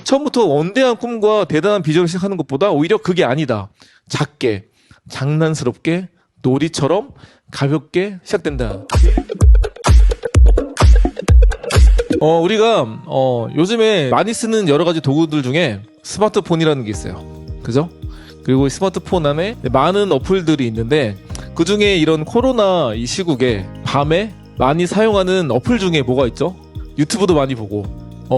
처음부터 원대한 꿈과 대단한 비전을 시작하는 것보다 오히려 그게 아니다. 작게, 장난스럽게, 놀이처럼 가볍게 시작된다. 우리가 요즘에 많이 쓰는 여러 가지 도구들 중에 스마트폰이라는 게 있어요. 그죠? 그리고 이 스마트폰 안에 많은 어플들이 있는데 그 중에 이런 코로나 이 시국에 밤에 많이 사용하는 어플 중에 뭐가 있죠? 유튜브도 많이 보고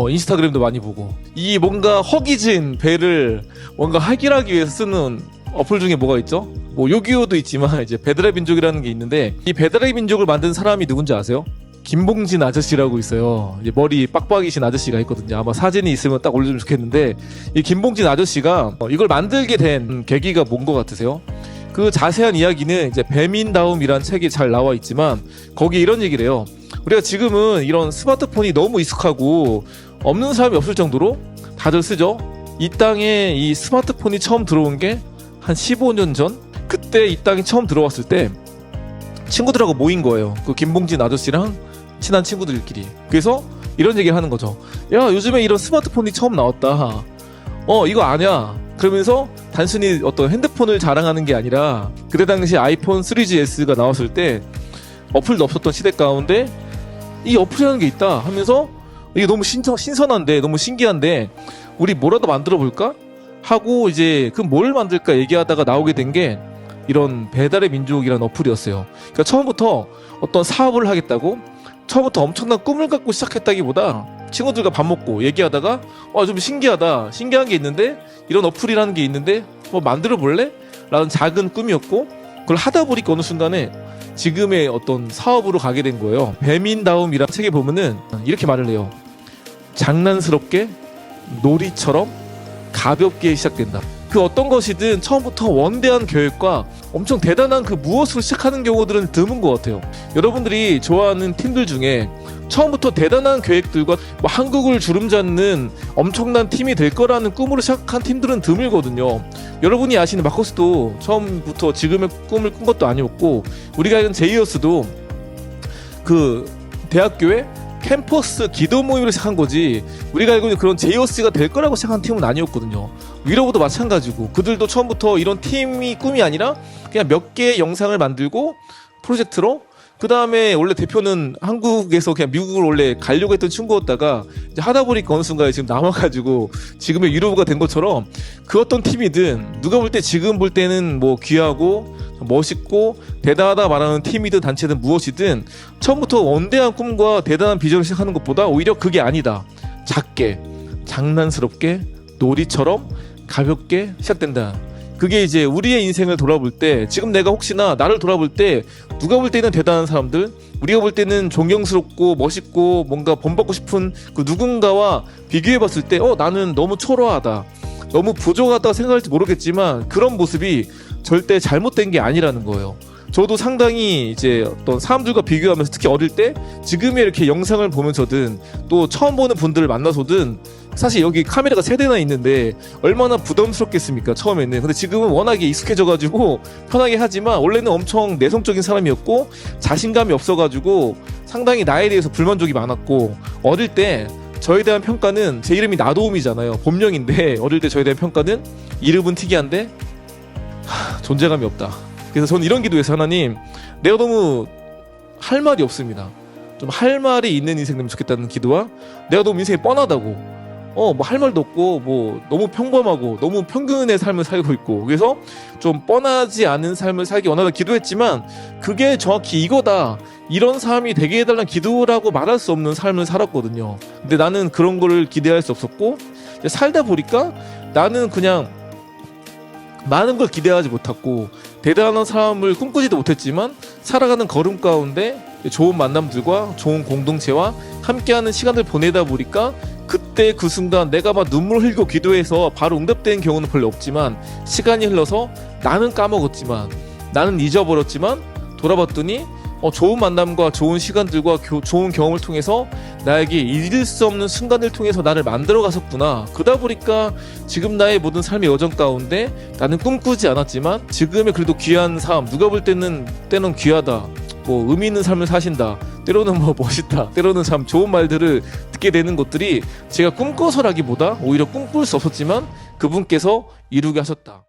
인스타그램도 많이 보고 이 뭔가 허기진 배를 뭔가 해결하기 위해서 쓰는 어플 중에 뭐가 있죠? 뭐 요기요도 있지만 이제 배달의 민족이라는 게 있는데 이 배달의 민족을 만든 사람이 누군지 아세요? 김봉진 아저씨라고 있어요. 이제 머리 빡빡이신 아저씨가 있거든요. 아마 사진이 있으면 딱 올려주면 좋겠는데 이 김봉진 아저씨가 이걸 만들게 된 계기가 뭔 것 같으세요? 그 자세한 이야기는 이제 배민다움이란 책이 잘 나와 있지만 거기에 이런 얘기를 해요. 우리가 지금은 이런 스마트폰이 너무 익숙하고 없는 사람이 없을 정도로 다들 쓰죠. 이 땅에 이 스마트폰이 처음 들어온 게 한 15년 전? 그때 이 땅이 처음 들어왔을 때 친구들하고 모인 거예요. 그 김봉진 아저씨랑 친한 친구들끼리. 그래서 이런 얘기를 하는 거죠. 야, 요즘에 이런 스마트폰이 처음 나왔다. 이거 아냐? 그러면서 단순히 어떤 핸드폰을 자랑하는 게 아니라 그때 당시 아이폰 3GS가 나왔을 때 어플도 없었던 시대 가운데 이 어플이라는 게 있다 하면서 이게 너무 신선한데 너무 신기한데 우리 뭐라도 만들어 볼까? 하고 이제 그 뭘 만들까 얘기하다가 나오게 된 게 이런 배달의 민족이라는 어플이었어요. 그러니까 처음부터 어떤 사업을 하겠다고 처음부터 엄청난 꿈을 갖고 시작했다기보다 친구들과 밥 먹고 얘기하다가 좀 신기한 게 있는데 이런 어플이라는 게 있는데 뭐 만들어 볼래? 라는 작은 꿈이었고 그걸 하다 보니까 어느 순간에 지금의 어떤 사업으로 가게 된 거예요. 배민다움이라는 책에 보면은 이렇게 말을 해요. 장난스럽게 놀이처럼 가볍게 시작된다. 그 어떤 것이든 처음부터 원대한 계획과 엄청 대단한 그 무엇으로 시작하는 경우들은 드문 것 같아요. 여러분들이 좋아하는 팀들 중에 처음부터 대단한 계획들과 뭐 한국을 주름잡는 엄청난 팀이 될 거라는 꿈으로 시작한 팀들은 드물거든요. 여러분이 아시는 마커스도 처음부터 지금의 꿈을 꾼 것도 아니었고 우리가 알는 제이어스도 그 대학교에 캠퍼스 기도 모임으로 시작한 거지 우리가 알고 있는 그런 제이어스가 될 거라고 시작한 팀은 아니었거든요. 위로보도 마찬가지고 그들도 처음부터 이런 팀이 꿈이 아니라 그냥 몇 개의 영상을 만들고 프로젝트로 그 다음에 원래 대표는 한국에서 그냥 미국을 원래 가려고 했던 친구였다가 이제 하다 보니까 어느 순간에 지금 남아가지고 지금의 위로부가 된 것처럼 그 어떤 팀이든 누가 볼 때 지금 볼 때는 뭐 귀하고 멋있고 대단하다 말하는 팀이든 단체든 무엇이든 처음부터 원대한 꿈과 대단한 비전을 시작하는 것보다 오히려 그게 아니다. 작게, 장난스럽게, 놀이처럼 가볍게 시작된다. 그게 이제 우리의 인생을 돌아볼 때 지금 내가 혹시나 나를 돌아볼 때 누가 볼 때는 대단한 사람들 우리가 볼 때는 존경스럽고 멋있고 뭔가 본받고 싶은 그 누군가와 비교해봤을 때 나는 너무 초라하다 너무 부족하다 생각할지 모르겠지만 그런 모습이 절대 잘못된 게 아니라는 거예요. 저도 상당히 이제 어떤 사람들과 비교하면서 특히 어릴 때 지금의 이렇게 영상을 보면서든 또 처음 보는 분들을 만나서든 사실 여기 카메라가 3대나 있는데 얼마나 부담스럽겠습니까 처음에는. 근데 지금은 워낙에 익숙해져가지고 편하게 하지만 원래는 엄청 내성적인 사람이었고 자신감이 없어가지고 상당히 나에 대해서 불만족이 많았고 어릴 때 저에 대한 평가는 제 이름이 나도움이잖아요. 본명인데 어릴 때 저에 대한 평가는 이름은 특이한데 존재감이 없다. 그래서 저는 이런 기도해서 하나님 내가 너무 할 말이 없습니다. 좀 할 말이 있는 인생 되면 좋겠다는 기도와 내가 너무 인생이 뻔하다고 뭐 할 말도 없고 뭐 너무 평범하고 너무 평균의 삶을 살고 있고 그래서 좀 뻔하지 않은 삶을 살기 원하다 기도했지만 그게 정확히 이거다 이런 삶이 되게 해달라는 기도라고 말할 수 없는 삶을 살았거든요. 근데 나는 그런 거를 기대할 수 없었고 살다 보니까 나는 그냥 많은 걸 기대하지 못했고 대단한 사람을 꿈꾸지도 못했지만 살아가는 걸음 가운데 좋은 만남들과 좋은 공동체와 함께하는 시간을 보내다 보니까 그때 그 순간 내가 막 눈물 흘리고 기도해서 바로 응답된 경우는 별로 없지만 시간이 흘러서 나는 까먹었지만 나는 잊어버렸지만 돌아봤더니 좋은 만남과 좋은 시간들과 좋은 경험을 통해서 나에게 잊을 수 없는 순간을 통해서 나를 만들어 갔었구나. 그러다 보니까 지금 나의 모든 삶의 여정 가운데 나는 꿈꾸지 않았지만 지금의 그래도 귀한 삶 누가 볼 때는 귀하다 뭐 의미 있는 삶을 사신다, 때로는 뭐 멋있다, 때로는 참 좋은 말들을 듣게 되는 것들이 제가 꿈꿔서라기보다 오히려 꿈꿀 수 없었지만 그분께서 이루게 하셨다.